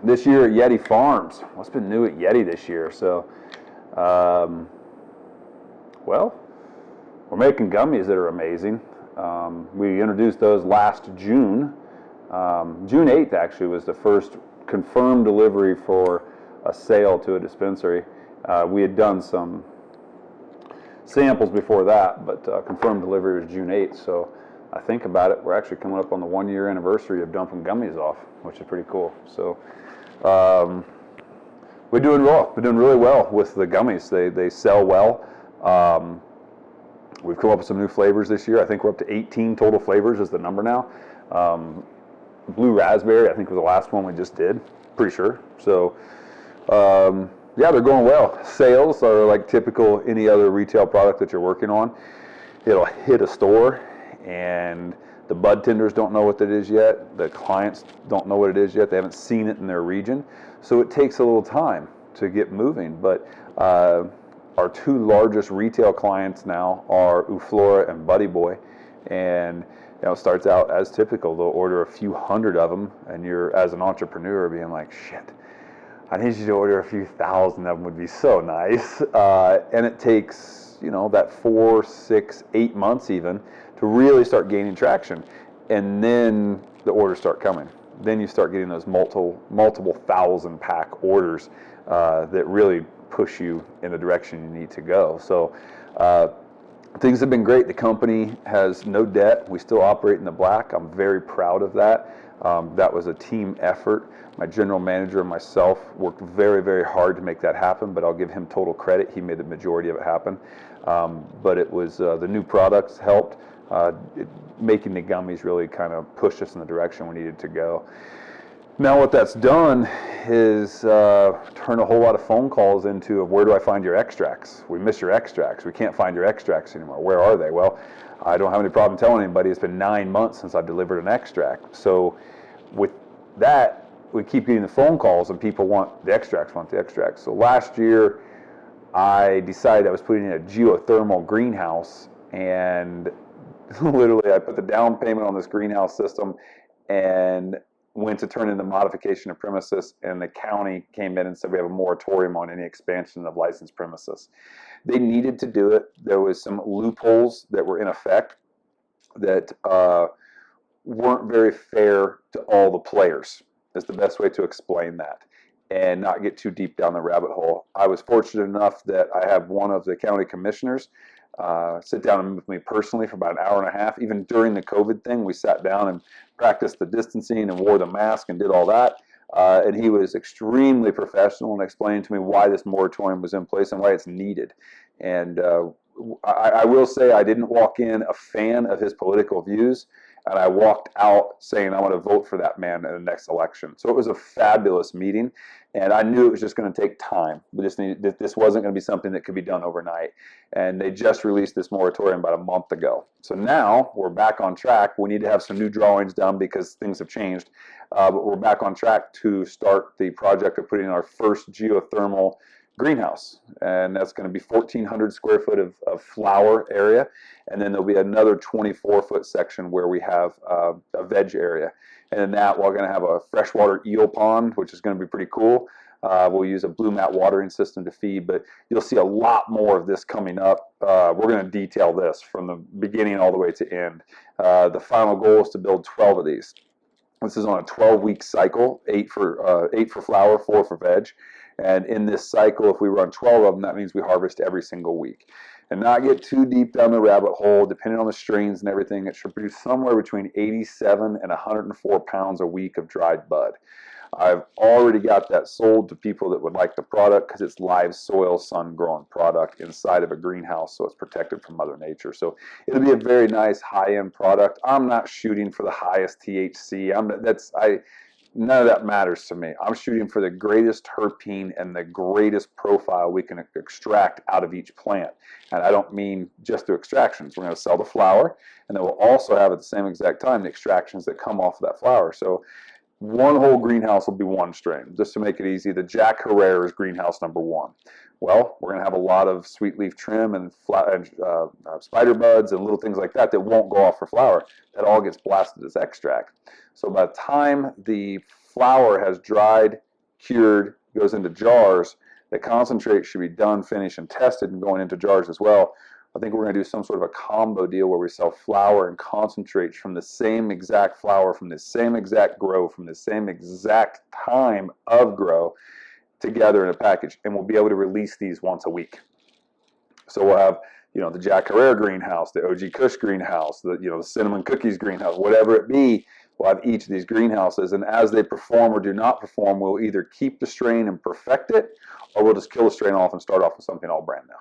This year at Yeti Farms. What's been new at Yeti this year? So, well, we're making gummies that are amazing. We introduced those last June. June 8th actually was the first confirmed delivery for a sale to a dispensary. We had done some samples before that, but confirmed delivery was June 8th. So I think about it, we're actually coming up on the 1-year anniversary of dumping gummies off, which is pretty cool. So we're doing well. We're doing really well with the gummies. They sell well. We've come up with some new flavors this year. I think we're up to 18 total flavors is the number now. Blue raspberry, I think, was the last one we just did. Pretty sure. So, yeah, they're going well. Sales are like typical any other retail product that you're working on. It'll hit a store, and the bud tenders don't know what it is yet. The clients don't know what it is yet. They haven't seen it in their region. So it takes a little time to get moving. But our two largest retail clients now are Uflora and Buddy Boy. And it starts out as typical. They'll order a few hundred of them, and you're, as an entrepreneur, being like, shit, I need you to order a few thousand of them would be so nice. And it takes, that 4, 6, 8 months even to really start gaining traction. And then the orders start coming. Then you start getting those multiple thousand pack orders that really push you in the direction you need to go. So things have been great. The company has no debt. We still operate in the black. I'm very proud of that. That was a team effort. My general manager and myself worked very, very hard to make that happen, but I'll give him total credit. He made the majority of it happen. But it was the new products helped. Making the gummies really kind of pushed us in the direction we needed to go. Now what that's done is turn a whole lot of phone calls into where do I find your extracts? We miss your extracts. We can't find your extracts anymore. Where are they? Well, I don't have any problem telling anybody it's been 9 months since I've delivered an extract. So with that, we keep getting the phone calls and people want the extracts. So last year, I decided I was putting in a geothermal greenhouse, and literally I put the down payment on this greenhouse system and went to turn in the modification of premises, and the county came in and said we have a moratorium on any expansion of licensed premises. They needed to do it. There was some loopholes that were in effect that weren't very fair to all the players, is the best way to explain that, and not get too deep down the rabbit hole. I was fortunate enough that I have one of the county commissioners sit down with me personally for about an hour and a half. Even during the COVID thing, we sat down and practiced the distancing and wore the mask and did all that. And he was extremely professional and explained to me why this moratorium was in place and why it's needed. And I will say I didn't walk in a fan of his political views, and I walked out saying I want to vote for that man in the next election. So it was a fabulous meeting, and I knew it was just going to take time. This wasn't going to be something that could be done overnight. And they just released this moratorium about a month ago. So now we're back on track. We need to have some new drawings done because things have changed. But we're back on track to start the project of putting in our first geothermal greenhouse, and that's going to be 1,400 square foot of flower area, and then there'll be another 24-foot section where we have a veg area, and in that we're going to have a freshwater eel pond, which is going to be pretty cool. We'll use a blue mat watering system to feed, but you'll see a lot more of this coming up. We're going to detail this from the beginning all the way to end. The final goal is to build 12 of these. This is on a 12-week cycle, 8 for flower, 4 for veg. And in this cycle, if we run 12 of them, that means we harvest every single week. And not get too deep down the rabbit hole, depending on the strains and everything, it should produce somewhere between 87 and 104 pounds a week of dried bud. I've already got that sold to people that would like the product because it's live soil, sun-grown product inside of a greenhouse, so it's protected from Mother Nature. So it'll be a very nice high-end product. I'm not shooting for the highest THC. None of that matters to me. I'm shooting for the greatest terpene and the greatest profile we can extract out of each plant. And I don't mean just through extractions. We're going to sell the flower, and then we'll also have at the same exact time the extractions that come off of that flower. So one whole greenhouse will be one strain. Just to make it easy, the Jack Herrera is greenhouse number 1. Well, we're going to have a lot of sweet leaf trim and spider buds and little things like that that won't go off for flower. That all gets blasted as extract. So by the time the flower has dried cured, goes into jars. The concentrate should be done, finished, and tested and going into jars as well. I think we're going to do some sort of a combo deal where we sell flour and concentrates from the same exact flour, from the same exact grow, from the same exact time of grow together in a package. And we'll be able to release these once a week. So we'll have, the Jack Herrera greenhouse, the OG Kush greenhouse, the Cinnamon Cookies greenhouse, whatever it be. We'll have each of these greenhouses, and as they perform or do not perform, we'll either keep the strain and perfect it, or we'll just kill the strain off and start off with something all brand new.